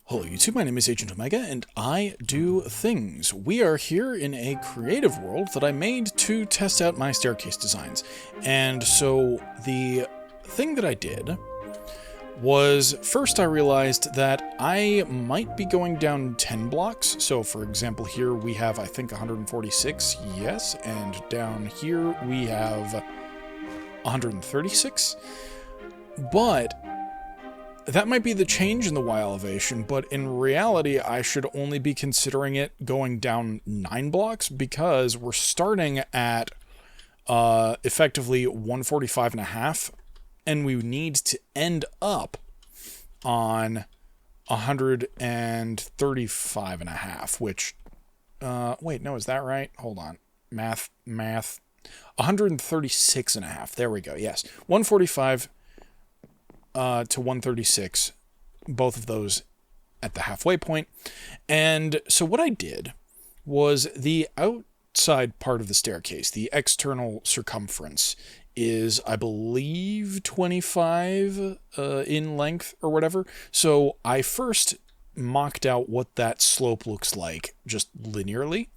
Hello YouTube, my name is Agent Omega, and I do things. We are here in a creative world that I made to test out my staircase designs. And so the thing that I did was, first I realized that I might be going down 10 blocks. So for example, here we have, I think, 146, yes, and down here we have 136. But that might be the change in the Y elevation, but in reality, I should only be considering it going down 9 blocks because we're starting at effectively 145.5, and we need to end up on 135.5, which, wait, no, is that right? Hold on. Math. 136.5. There we go. Yes. 145 to 136, both of those at the halfway point. And so what I did was the outside part of the staircase, the external circumference, is, I believe, 25 in length or whatever. So I first mocked out what that slope looks like just linearly.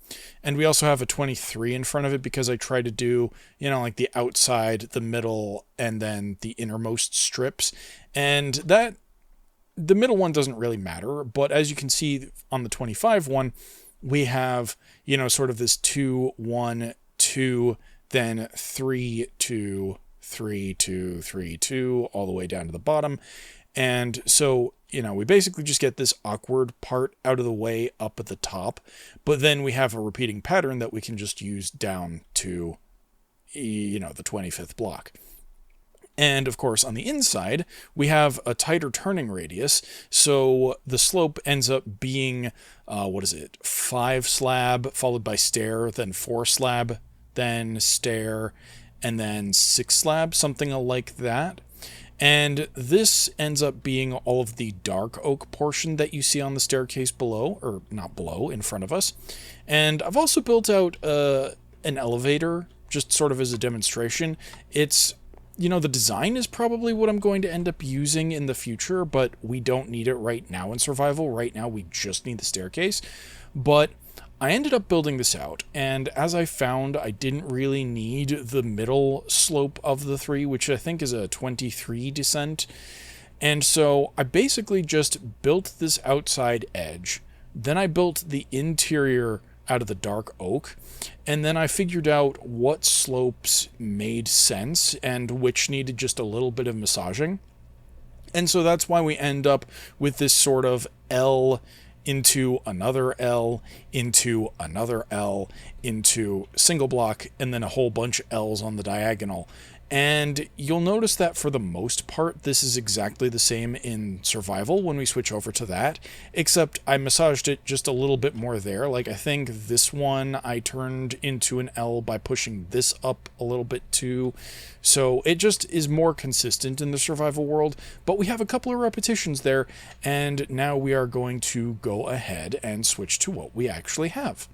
And we also have a 23 in front of it because I try to do, like the outside, the middle, and then the innermost strips. And that, the middle one doesn't really matter, but as you can see on the 25 one, we have, sort of this 2, 1, 2, then 3, 2, 3, 2, 3, 2, all the way down to the bottom. And so, we basically just get this awkward part out of the way up at the top, but then we have a repeating pattern that we can just use down to, the 25th block. And of course, on the inside, we have a tighter turning radius, so the slope ends up being, 5 slab, followed by stair, then 4 slab, then stair, and then 6 slab, something like that. And this ends up being all of the dark oak portion that you see on the staircase below, or not below, in front of us. And I've also built out an elevator, just sort of as a demonstration. It's, the design is probably what I'm going to end up using in the future, but we don't need it right now in survival. Right now, we just need the staircase. But I ended up building this out, and as I found, I didn't really need the middle slope of the 3, which I think is a 23 descent. And so I basically just built this outside edge. Then I built the interior out of the dark oak, and then I figured out what slopes made sense and which needed just a little bit of massaging. And so that's why we end up with this sort of L into another L, into another L, into single block, and then a whole bunch of L's on the diagonal. And you'll notice that for the most part, this is exactly the same in survival when we switch over to that, except I massaged it just a little bit more there. Like, I think this one I turned into an L by pushing this up a little bit too. So it just is more consistent in the survival world, but we have a couple of repetitions there, and now we are going to go ahead and switch to what we actually have.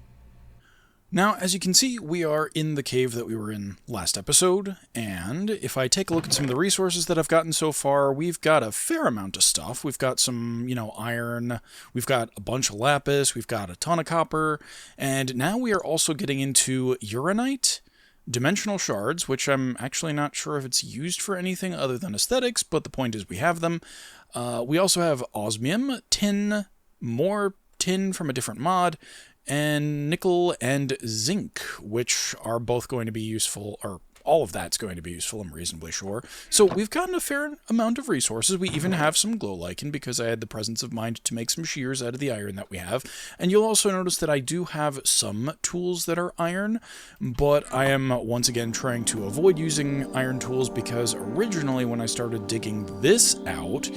Now, as you can see, we are in the cave that we were in last episode, and if I take a look at some of the resources that I've gotten so far, we've got a fair amount of stuff. We've got some, iron, we've got a bunch of lapis, we've got a ton of copper, and now we are also getting into uranite, dimensional shards, which I'm actually not sure if it's used for anything other than aesthetics, but the point is we have them. We also have osmium, tin, more tin from a different mod, and nickel and zinc, which are both going to be useful, or all of that's going to be useful, I'm reasonably sure. So we've gotten a fair amount of resources. We even have some glow lichen because I had the presence of mind to make some shears out of the iron that we have. And you'll also notice that I do have some tools that are iron, but I am once again trying to avoid using iron tools because originally when I started digging this out,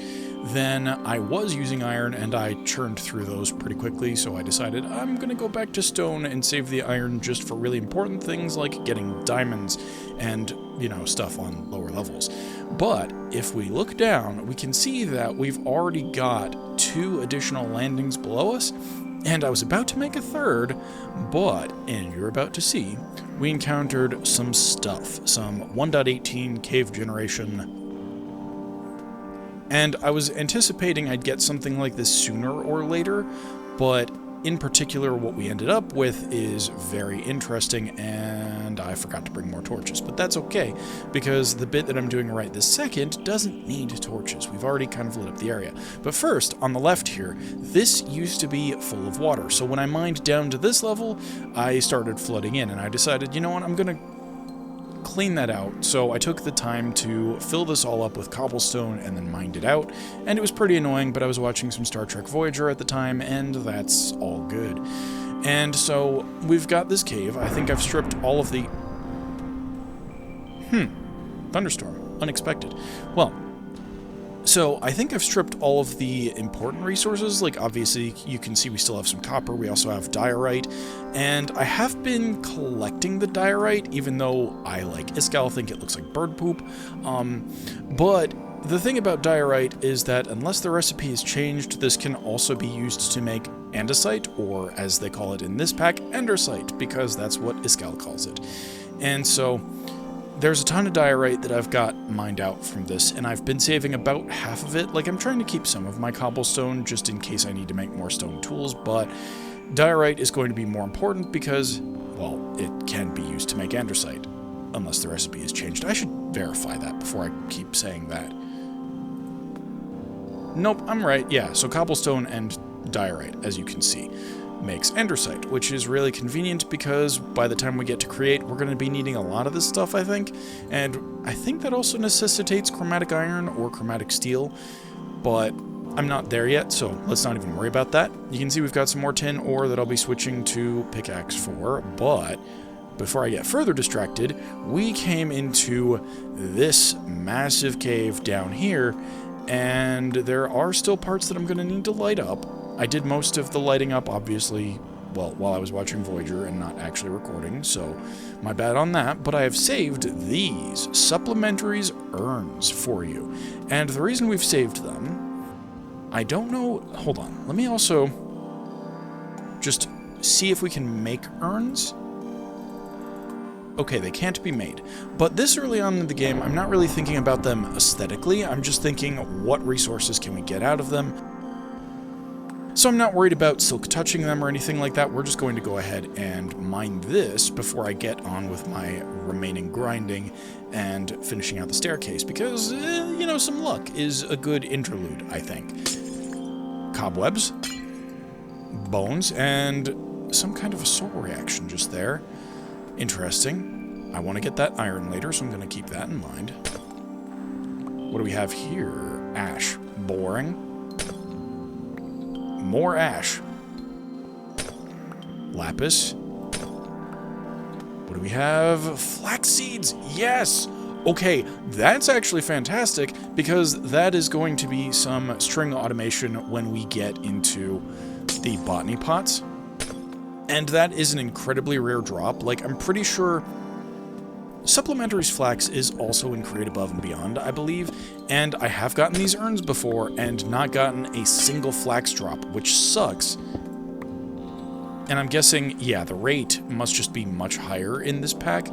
then I was using iron and I churned through those pretty quickly, so I decided I'm going to go back to stone and save the iron just for really important things like getting diamonds and, stuff on lower levels. But if we look down, we can see that we've already got 2 additional landings below us, and I was about to make a third, but, and you're about to see, we encountered some stuff, some 1.18 cave generation And I was anticipating I'd get something like this sooner or later, but in particular, what we ended up with is very interesting, and I forgot to bring more torches. But that's okay, because the bit that I'm doing right this second doesn't need torches. We've already kind of lit up the area. But first, on the left here, this used to be full of water. So when I mined down to this level, I started flooding in, and I decided, you know what, I'm going to clean that out. So I took the time to fill this all up with cobblestone and then mined it out, and it was pretty annoying, but I was watching some Star Trek Voyager at the time, and that's all good. And so we've got this cave. I think I've stripped all of the... Thunderstorm. Unexpected. Well, so I think I've stripped all of the important resources. Like, obviously, you can see we still have some copper. We also have diorite. And I have been collecting the diorite, even though I, like Iskall, think it looks like bird poop. But the thing about diorite is that unless the recipe is changed, this can also be used to make andesite, or as they call it in this pack, andesite, because that's what Iskall calls it. And so there's a ton of diorite that I've got mined out from this, and I've been saving about half of it. Like, I'm trying to keep some of my cobblestone just in case I need to make more stone tools, but diorite is going to be more important because, well, it can be used to make andesite, unless the recipe is changed. I should verify that before I keep saying that. Nope, I'm right. Yeah, so cobblestone and diorite, as you can see, makes andesite, which is really convenient because by the time we get to create, we're going to be needing a lot of this stuff, I think. And I think that also necessitates chromatic iron or chromatic steel, but I'm not there yet, so let's not even worry about that. You can see we've got some more tin ore that I'll be switching to pickaxe for, but before I get further distracted, we came into this massive cave down here, and there are still parts that I'm going to need to light up. I did most of the lighting up, obviously, well, while I was watching Voyager and not actually recording, so my bad on that, but I have saved these supplementaries urns for you. And the reason we've saved them, I don't know, hold on, let me also just see if we can make urns. Okay, they can't be made. But this early on in the game, I'm not really thinking about them aesthetically, I'm just thinking what resources can we get out of them. So I'm not worried about silk touching them or anything like that. We're just going to go ahead and mine this before I get on with my remaining grinding and finishing out the staircase, because, you know, some luck is a good interlude, I think. Cobwebs, bones, and some kind of a soul reaction just there. Interesting. I want to get that iron later, so I'm going to keep that in mind. What do we have here? Ash. Boring. More ash. Lapis. What do we have? Flax seeds! Yes! Okay, that's actually fantastic, because that is going to be some string automation when we get into the botany pots. And that is an incredibly rare drop. Like, I'm pretty sure Supplementary's flax is also in Create Above and Beyond, I believe, and I have gotten these urns before and not gotten a single flax drop, which sucks. And I'm guessing, yeah, the rate must just be much higher in this pack,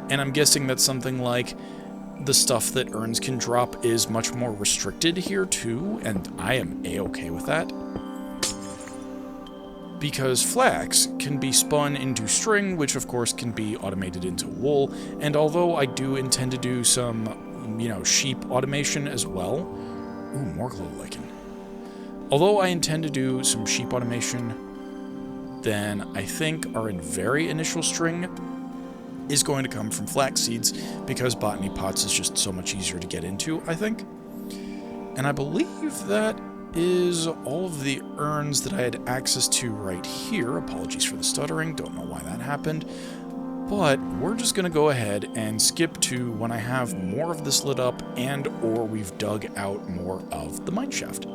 and I'm guessing that something like the stuff that urns can drop is much more restricted here too, and I am a-okay with that. Because flax can be spun into string, which of course can be automated into wool, and although I do intend to do some, you know, sheep automation as well... Ooh, more glow lichen. Although I intend to do some sheep automation, then I think our very initial string is going to come from flax seeds, because botany pots is just so much easier to get into, I think. And I believe that is all of the urns that I had access to right here. Apologies for the stuttering, don't know why that happened. But we're just going to go ahead and skip to when I have more of this lit up and or we've dug out more of the mineshaft.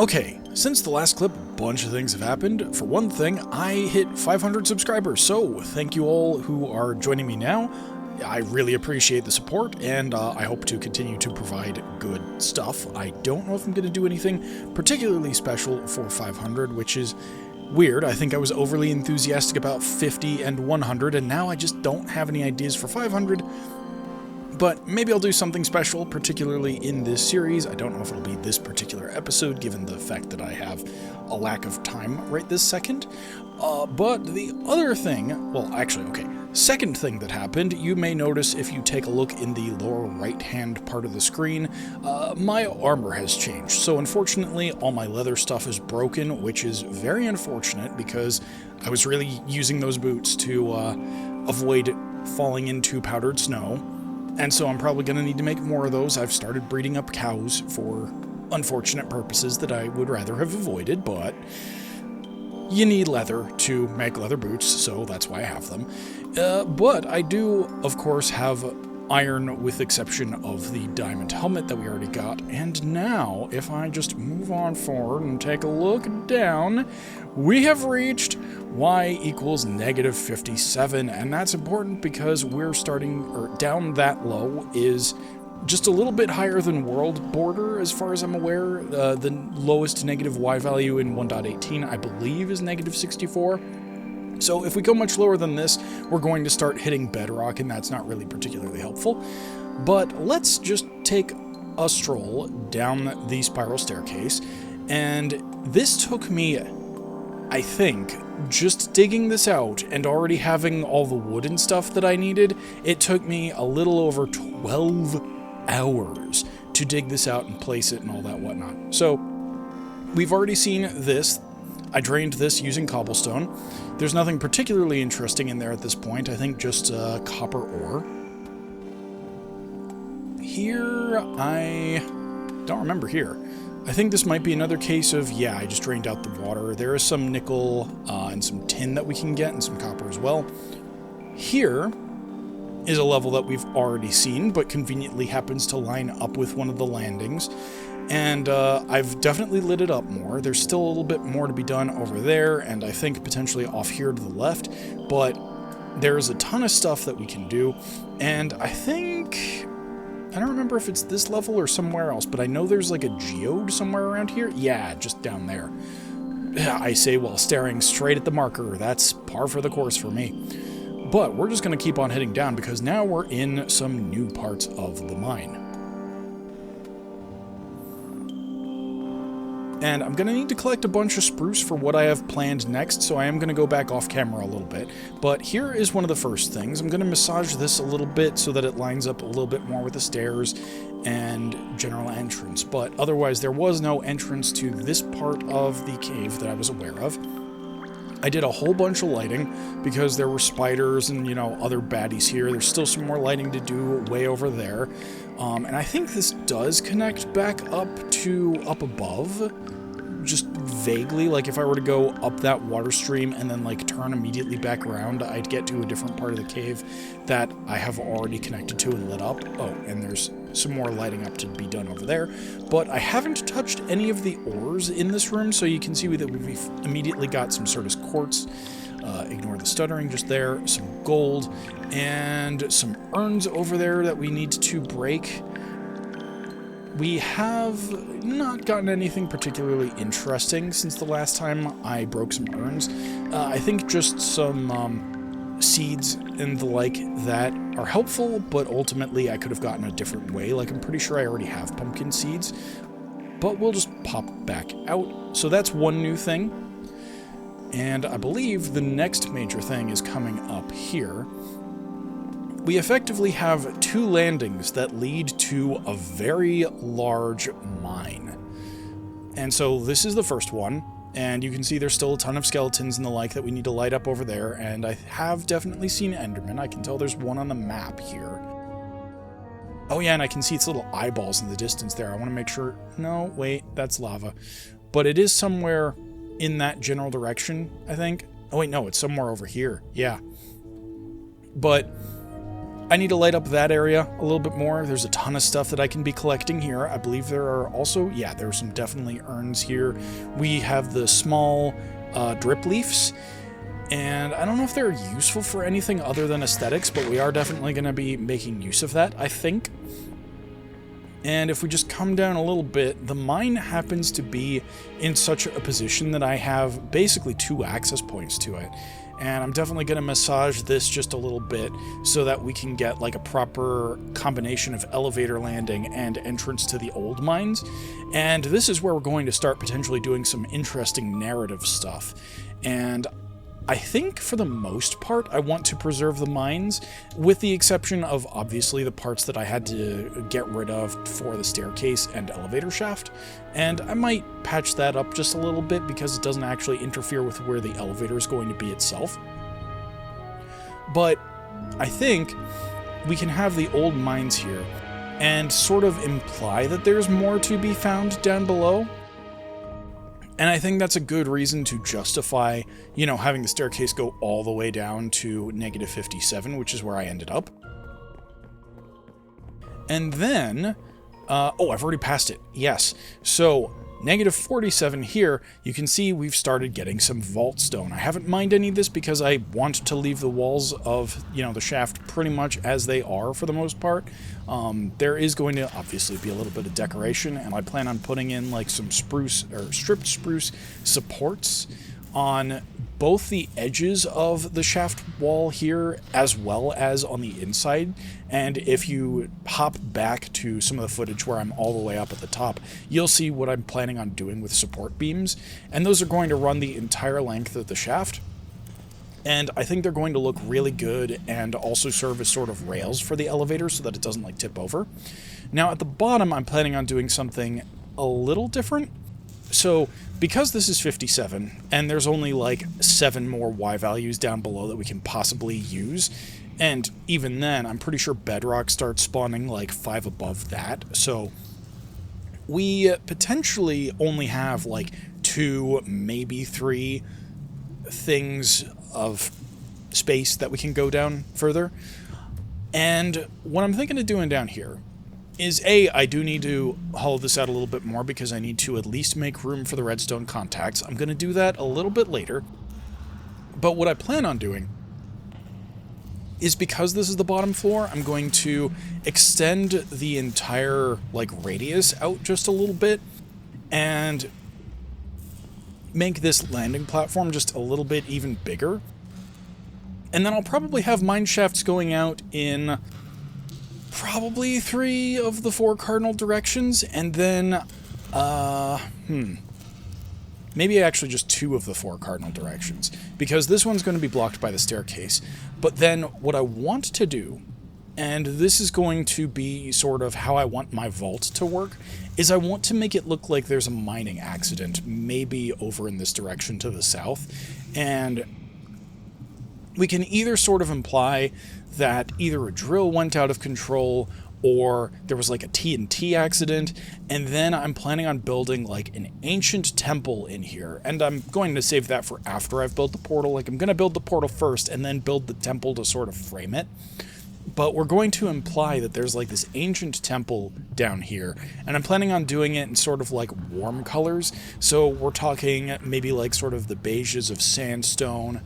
Okay, since the last clip, a bunch of things have happened. For one thing, I hit 500 subscribers, so thank you all who are joining me now. I really appreciate the support, and I hope to continue to provide good stuff. I don't know if I'm going to do anything particularly special for 500, which is weird. I think I was overly enthusiastic about 50 and 100, and now I just don't have any ideas for 500. But maybe I'll do something special, particularly in this series. I don't know if it'll be this particular episode, given the fact that I have a lack of time right this second. But the other thing, well, actually, okay, second thing that happened, you may notice if you take a look in the lower right-hand part of the screen, my armor has changed. So unfortunately, all my leather stuff is broken, which is very unfortunate because I was really using those boots to avoid falling into powdered snow. And so I'm probably going to need to make more of those. I've started breeding up cows for unfortunate purposes that I would rather have avoided, but you need leather to make leather boots, so that's why I have them. But I do, of course, have iron with exception of the diamond helmet that we already got. And now, if I just move on forward and take a look down, we have reached y equals negative 57. And that's important because we're starting, or down that low is just a little bit higher than world border, as far as I'm aware. The lowest negative y value in 1.18, I believe, is negative 64. So if we go much lower than this, we're going to start hitting bedrock, and that's not really particularly helpful. But let's just take a stroll down the spiral staircase. And this took me, I think, just digging this out and already having all the wood and stuff that I needed, it took me a little over 12 hours to dig this out and place it and all that whatnot. So we've already seen this. I drained this using cobblestone. There's nothing particularly interesting in there at this point. I think just copper ore. Here, I don't remember here. I think this might be another case of, yeah, I just drained out the water. There is some nickel and some tin that we can get and some copper as well. Here is a level that we've already seen, but conveniently happens to line up with one of the landings. And I've definitely lit it up more. There's still a little bit more to be done over there, and I think potentially off here to the left, but there's a ton of stuff that we can do. And I think, I don't remember if it's this level or somewhere else, but I know there's like a geode somewhere around here. Yeah, just down there. I say while staring straight at the marker. That's par for the course for me. But we're just going to keep on heading down because now we're in some new parts of the mine. And I'm going to need to collect a bunch of spruce for what I have planned next, so I am going to go back off camera a little bit. But here is one of the first things. I'm going to massage this a little bit so that it lines up a little bit more with the stairs and general entrance. But otherwise, there was no entrance to this part of the cave that I was aware of. I did a whole bunch of lighting because there were spiders and, you know, other baddies here. There's still some more lighting to do way over there. And I think this does connect back up to up above, just vaguely. Like if I were to go up that water stream and then like turn immediately back around, I'd get to a different part of the cave that I have already connected to and lit up. Oh, and there's some more lighting up to be done over there. But I haven't touched any of the ores in this room, so you can see that we've immediately got some sort of quartz. Ignore the stuttering just there. Some gold and some urns over there that we need to break. We have not gotten anything particularly interesting since the last time I broke some urns. I think just some seeds and the like that are helpful, but ultimately I could have gotten a different way. Like I'm pretty sure I already have pumpkin seeds, but we'll just pop back out. So that's one new thing. And I believe the next major thing is coming up here. We effectively have two landings that lead to a very large mine. And so this is the first one, and you can see there's still a ton of skeletons and the like that we need to light up over there, and I have definitely seen Enderman. I can tell there's one on the map here. Oh yeah, and I can see its little eyeballs in the distance there. I want to make sure... No, wait, that's lava. But it is somewhere in that general direction, I think. Oh wait, no, it's somewhere over here. Yeah. But I need to light up that area a little bit more. There's a ton of stuff that I can be collecting here. I believe there are also, yeah, there are some definitely urns here. We have the small drip leaves, and I don't know if they're useful for anything other than aesthetics, but we are definitely going to be making use of that, I think. And if we just come down a little bit, the mine happens to be in such a position that I have basically two access points to it. and I'm definitely going to massage this just a little bit so that we can get like a proper combination of elevator landing and entrance to the old mines. And this is where we're going to start potentially doing some interesting narrative stuff. And I think for the most part, I want to preserve the mines, with the exception of obviously the parts that I had to get rid of for the staircase and elevator shaft. And I might patch that up just a little bit because it doesn't actually interfere with where the elevator is going to be itself. But I think we can have the old mines here and sort of imply that there's more to be found down below. And I think that's a good reason to justify, you know, having the staircase go all the way down to negative 57, which is where I ended up. And then, oh, I've already passed it. Yes. So, negative 47 here, you can see we've started getting some vault stone. I haven't mined any of this because I want to leave the walls of, you know, the shaft pretty much as they are for the most part. There is going to obviously be a little bit of decoration, and I plan on putting in like some spruce or stripped spruce supports on both the edges of the shaft wall here as well as on the inside. And if you hop back to some of the footage where I'm all the way up at the top, you'll see what I'm planning on doing with support beams, and those are going to run the entire length of the shaft. And I think they're going to look really good and also serve as sort of rails for the elevator so that it doesn't like tip over. Now at the bottom, I'm planning on doing something a little different. So because this is 57 and there's only like 7 more Y values down below that we can possibly use, and even then I'm pretty sure bedrock starts spawning like 5 above that, so we potentially only have like 2, maybe 3 things of space that we can go down further. And what I'm thinking of doing down here is I do need to hollow this out a little bit more because I need to at least make room for the redstone contacts. I'm going to do that a little bit later. But what I plan on doing is, because this is the bottom floor, I'm going to extend the entire like radius out just a little bit and make this landing platform just a little bit even bigger. And then I'll probably have mine shafts going out in probably 3 of the 4 cardinal directions, and then, maybe actually just 2 of the 4 cardinal directions, because this one's going to be blocked by the staircase. But then what I want to do, and this is going to be sort of how I want my vault to work, is I want to make it look like there's a mining accident, maybe over in this direction to the south, and we can either sort of imply that either a drill went out of control or there was like a TNT accident, and then I'm planning on building like an ancient temple in here, and I'm going to save that for after I've built the portal. Like, I'm going to build the portal first and then build the temple to sort of frame it. But we're going to imply that there's like this ancient temple down here, and I'm planning on doing it in sort of like warm colors. So we're talking maybe like sort of the beiges of sandstone,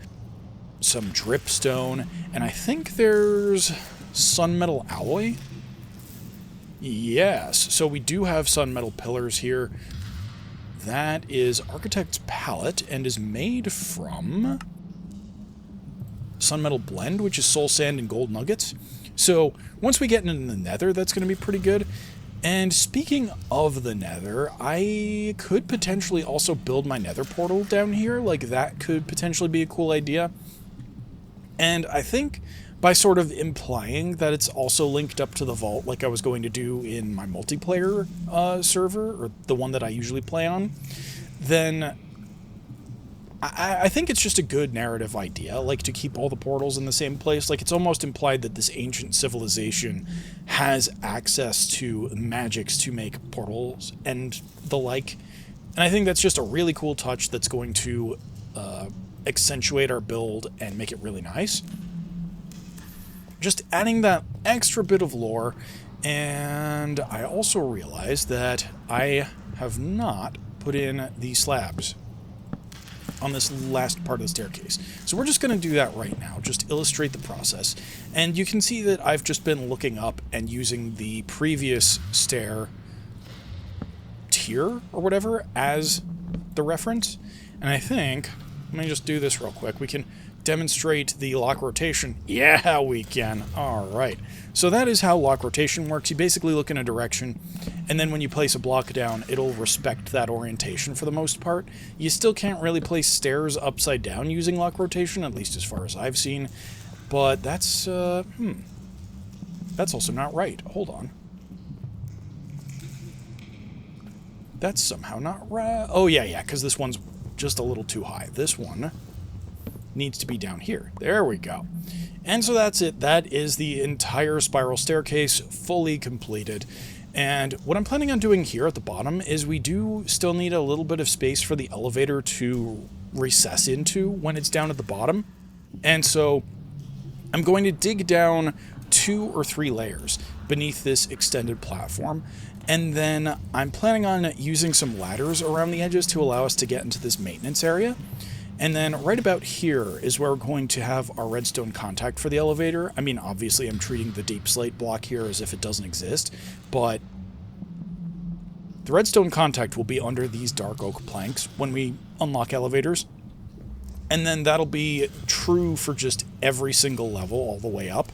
some dripstone, and I think there's sunmetal alloy. Yes, so we do have sunmetal pillars here. That is Architect's Palette and is made from Sunmetal Blend, which is soul sand and gold nuggets. So once we get into the nether, that's going to be pretty good. And speaking of the nether, I could potentially also build my nether portal down here. Like, that could potentially be a cool idea. And I think by sort of implying that it's also linked up to the vault, like I was going to do in my multiplayer server, or the one that I usually play on, then I think it's just a good narrative idea, like to keep all the portals in the same place. Like, it's almost implied that this ancient civilization has access to magics to make portals and the like. And I think that's just a really cool touch that's going to accentuate our build and make it really nice. Just adding that extra bit of lore. And I also realized that I have not put in the slabs on this last part of the staircase. So we're just going to do that right now, just illustrate the process. And you can see that I've just been looking up and using the previous stair tier or whatever as the reference. And I think, let me just do this real quick. We can demonstrate the lock rotation? Yeah, we can. All right. So that is how lock rotation works. You basically look in a direction, and then when you place a block down, it'll respect that orientation for the most part. You still can't really place stairs upside down using lock rotation, at least as far as I've seen. But that's, that's also not right. Hold on. That's somehow not right. Oh, yeah, because this one's just a little too high. This one needs to be down here. There we go. And so that's it. That is the entire spiral staircase fully completed. And what I'm planning on doing here at the bottom is we do still need a little bit of space for the elevator to recess into when it's down at the bottom. And so I'm going to dig down 2 or 3 layers beneath this extended platform. And then I'm planning on using some ladders around the edges to allow us to get into this maintenance area. And then right about here is where we're going to have our redstone contact for the elevator. I mean, obviously I'm treating the deep slate block here as if it doesn't exist, but the redstone contact will be under these dark oak planks when we unlock elevators. And then that'll be true for just every single level all the way up.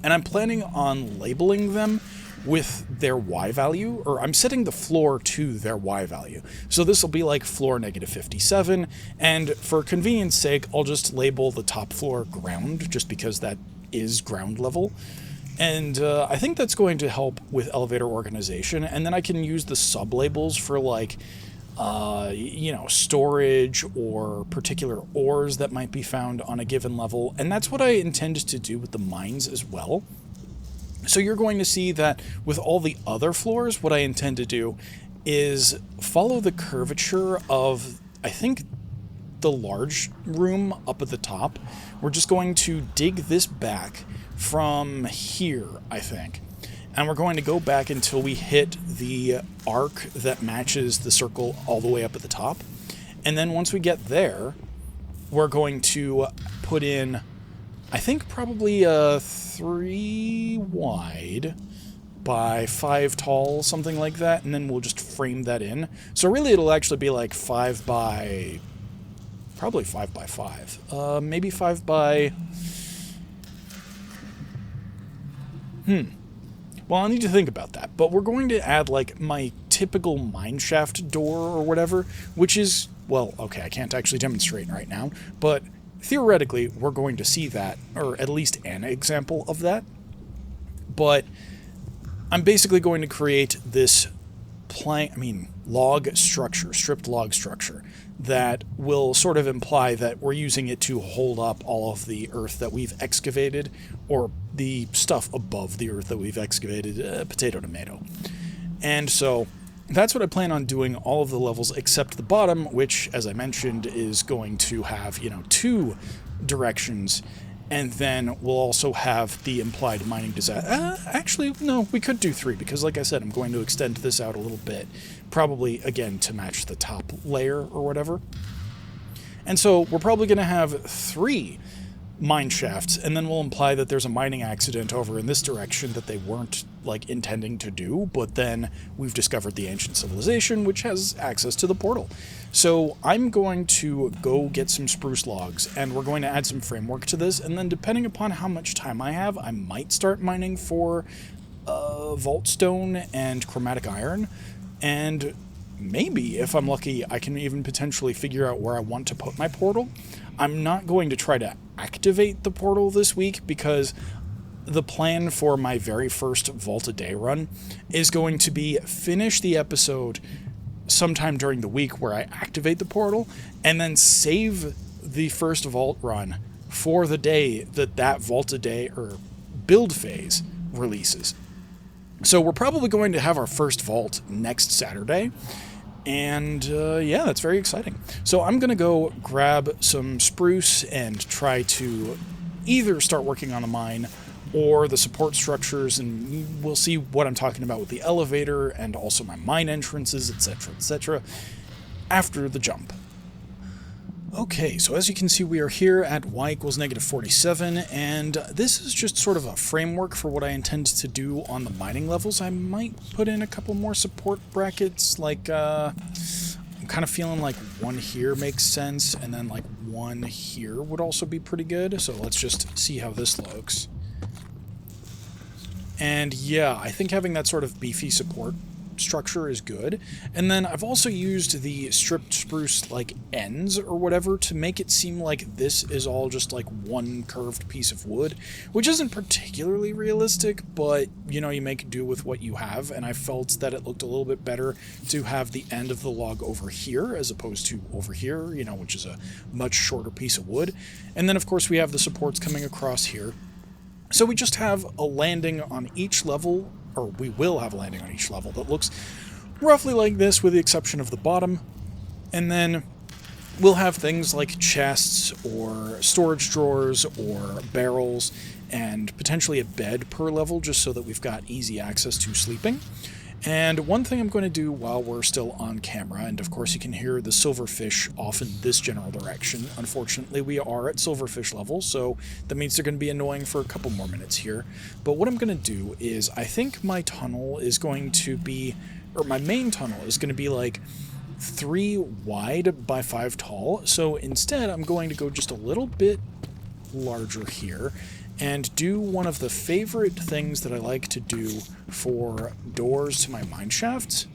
And I'm planning on labeling them with their Y value, or I'm setting the floor to their Y value. So this will be like floor -57, and for convenience sake, I'll just label the top floor ground, just because that is ground level. And I think that's going to help with elevator organization, and then I can use the sub-labels for like, you know, storage or particular ores that might be found on a given level, and that's what I intended to do with the mines as well. So you're going to see that with all the other floors, what I intend to do is follow the curvature of, I think, the large room up at the top. We're just going to dig this back from here, I think. And we're going to go back until we hit the arc that matches the circle all the way up at the top. And then once we get there, we're going to put in, I think, probably a 3 wide by 5 tall, something like that, and then we'll just frame that in. So really it'll actually be like 5 by, probably 5 by 5. Maybe 5 by, well, I'll need to think about that. But we're going to add like my typical mineshaft door or whatever, which is, well, okay, I can't actually demonstrate right now, but theoretically, we're going to see that, or at least an example of that. But I'm basically going to create this log structure, stripped log structure, that will sort of imply that we're using it to hold up all of the earth that we've excavated, or the stuff above the earth that we've excavated, potato, tomato. And so that's what I plan on doing all of the levels except the bottom, which, as I mentioned, is going to have, you know, 2 directions, and then we'll also have the implied mining disaster. Actually, no, we could do 3, because like I said, I'm going to extend this out a little bit, probably, again, to match the top layer or whatever. And so we're probably going to have 3 mine shafts, and then we'll imply that there's a mining accident over in this direction that they weren't like intending to do, but then we've discovered the ancient civilization which has access to the portal. So I'm going to go get some spruce logs, and we're going to add some framework to this, and then depending upon how much time I have, I might start mining for vault stone and chromatic iron, and maybe, if I'm lucky, I can even potentially figure out where I want to put my portal. I'm not going to try to activate the portal this week, because the plan for my very first Vault a Day run is going to be finish the episode sometime during the week where I activate the portal, and then save the first Vault run for the day that Vault a Day, or build phase, releases. So we're probably going to have our first Vault next Saturday. And yeah, that's very exciting. So I'm going to go grab some spruce and try to either start working on the mine or the support structures, and we'll see what I'm talking about with the elevator and also my mine entrances, etc., after the jump. Okay, so as you can see, we are here at y = -47, and this is just sort of a framework for what I intend to do on the mining levels. I might put in a couple more support brackets, like kind of feeling like one here makes sense, and then like one here would also be pretty good. So let's just see how this looks. And yeah, I think having that sort of beefy support structure is good. And then I've also used the stripped spruce like ends or whatever to make it seem like this is all just like one curved piece of wood, which isn't particularly realistic, but you know, you make do with what you have, and I felt that it looked a little bit better to have the end of the log over here as opposed to over here, you know, which is a much shorter piece of wood. And then of course we have the supports coming across here. So we just have a landing on each level, or we will have a landing on each level that looks roughly like this with the exception of the bottom. And then we'll have things like chests or storage drawers or barrels and potentially a bed per level just so that we've got easy access to sleeping. And one thing I'm going to do while we're still on camera, and of course you can hear the silverfish off in this general direction. Unfortunately, we are at silverfish level, so that means they're going to be annoying for a couple more minutes here. But what I'm going to do is, I think my tunnel is going to be, or my main tunnel is going to be like 3 wide by 5 tall. So instead, I'm going to go just a little bit larger here and do one of the favorite things that I like to do for doors to my mine shafts.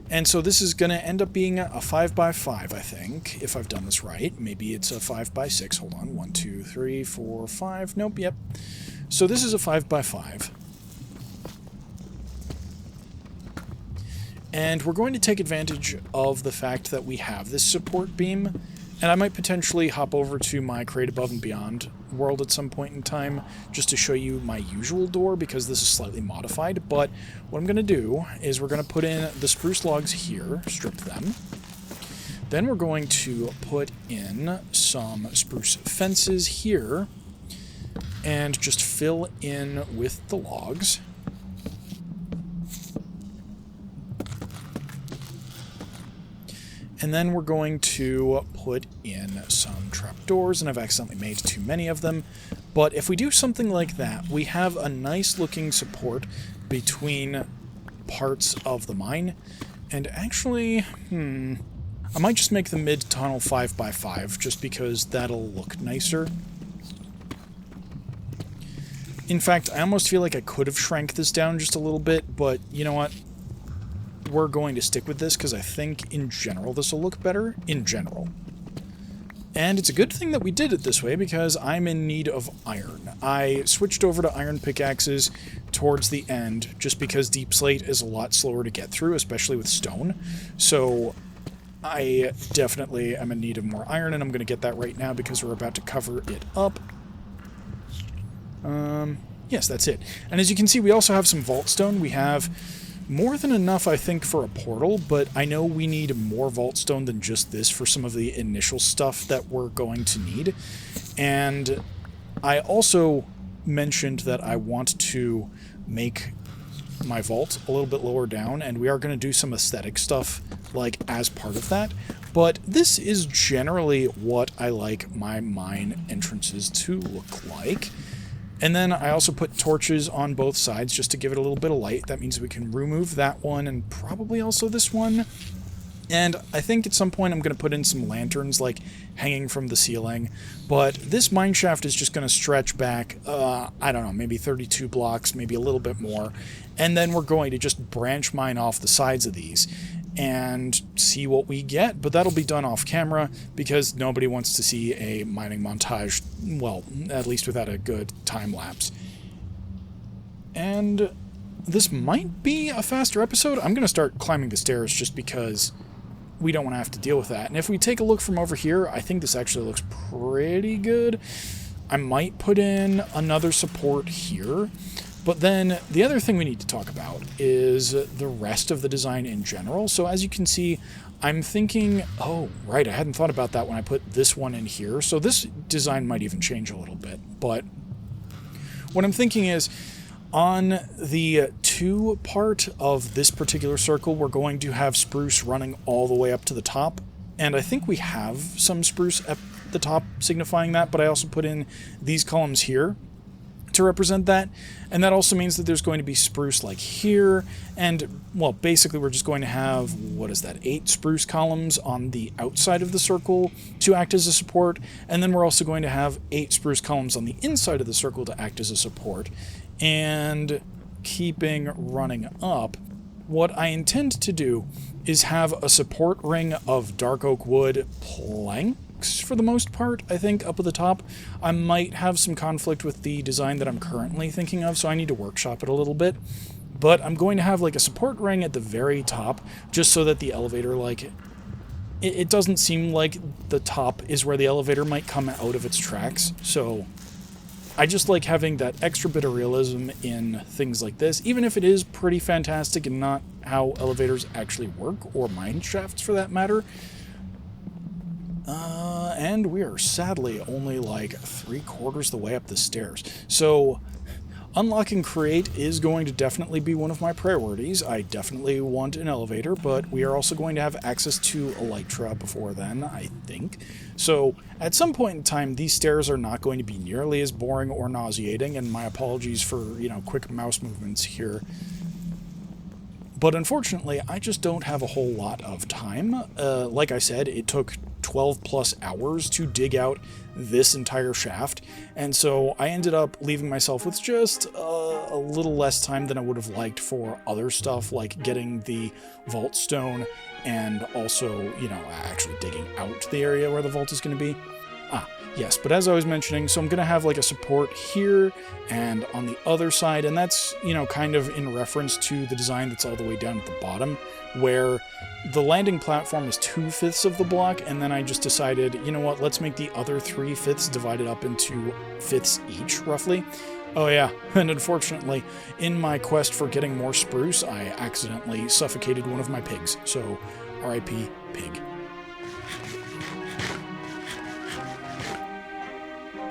And so this is going to end up being a 5x5, I think, if I've done this right. Maybe it's a 5x6. Hold on. 1, 2, 3, 4, 5. Nope, yep. So this is a 5x5. And we're going to take advantage of the fact that we have this support beam. And I might potentially hop over to my Create Above and Beyond world at some point in time just to show you my usual door, because this is slightly modified. But what I'm going to do is we're going to put in the spruce logs here, strip them. Then we're going to put in some spruce fences here and just fill in with the logs. And then we're going to put in some trapdoors, and I've accidentally made too many of them. But if we do something like that, we have a nice looking support between parts of the mine. And actually, I might just make the mid-tunnel 5x5, just because that'll look nicer. In fact, I almost feel like I could have shrank this down just a little bit, but you know what? We're going to stick with this because I think in general this will look better in general. And it's a good thing that we did it this way because I'm in need of iron. I switched over to iron pickaxes towards the end just because deep slate is a lot slower to get through, especially with stone. So I definitely am in need of more iron, and I'm going to get that right now because we're about to cover it up. Yes, that's it. And as you can see, we also have some vault stone. We have more than enough, I think, for a portal, but I know we need more vault stone than just this for some of the initial stuff that we're going to need. And I also mentioned that I want to make my vault a little bit lower down, and we are going to do some aesthetic stuff like as part of that. But this is generally what I like my mine entrances to look like. And then I also put torches on both sides just to give it a little bit of light. That means we can remove that one and probably also this one. And I think at some point I'm going to put in some lanterns like hanging from the ceiling. But this mine shaft is just going to stretch back, I don't know, maybe 32 blocks, maybe a little bit more. And then we're going to just branch mine off the sides of these and see what we get. But that'll be done off camera because nobody wants to see a mining montage, well, at least without a good time lapse. And this might be a faster episode. I'm going to start climbing the stairs just because we don't want to have to deal with that. And if we take a look from over here, I think this actually looks pretty good. I might put in another support here. But then the other thing we need to talk about is the rest of the design in general. So as you can see, I'm thinking, oh, right, I hadn't thought about that when I put this one in here. So this design might even change a little bit. But what I'm thinking is on the 2 part of this particular circle, we're going to have spruce running all the way up to the top. And I think we have some spruce at the top signifying that, but I also put in these columns here to to represent that. And that also means that there's going to be spruce like here. And, well, basically we're just going to have, 8 spruce columns on the outside of the circle to act as a support. And then we're also going to have 8 spruce columns on the inside of the circle to act as a support. And keeping running up, what I intend to do is have a support ring of dark oak wood planks for the most part, I think, up at the top. I might have some conflict with the design that I'm currently thinking of, so I need to workshop it a little bit. But I'm going to have like a support ring at the very top, just so that the elevator, like, it doesn't seem like the top is where the elevator might come out of its tracks. So I just like having that extra bit of realism in things like this, even if it is pretty fantastic and not how elevators actually work, or mine shafts for that matter. And we are sadly only like 3/4 the way up the stairs. So unlocking Create is going to definitely be one of my priorities. I definitely want an elevator, but we are also going to have access to Elytra before then, I think. So at some point in time, these stairs are not going to be nearly as boring or nauseating, and my apologies for, quick mouse movements here. But unfortunately, I just don't have a whole lot of time. Like I said, it took 12 plus hours to dig out this entire shaft, and so I ended up leaving myself with just a little less time than I would have liked for other stuff, like getting the vault stone and also, actually digging out the area where the vault is going to be. Yes, but as I was mentioning, so I'm going to have like a support here and on the other side, and that's, kind of in reference to the design that's all the way down at the bottom, where the landing platform is 2/5 of the block, and then I just decided, you know what, let's make the other 3/5 divided up into fifths each, roughly. Oh yeah, and unfortunately, in my quest for getting more spruce, I accidentally suffocated one of my pigs, so RIP pig.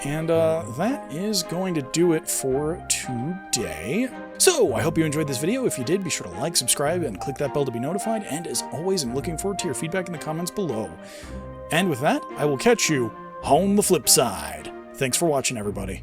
And that is going to do it for today. So, I hope you enjoyed this video. If you did, be sure to like, subscribe, and click that bell to be notified. And as always, I'm looking forward to your feedback in the comments below. And with that, I will catch you on the flip side. Thanks for watching, everybody.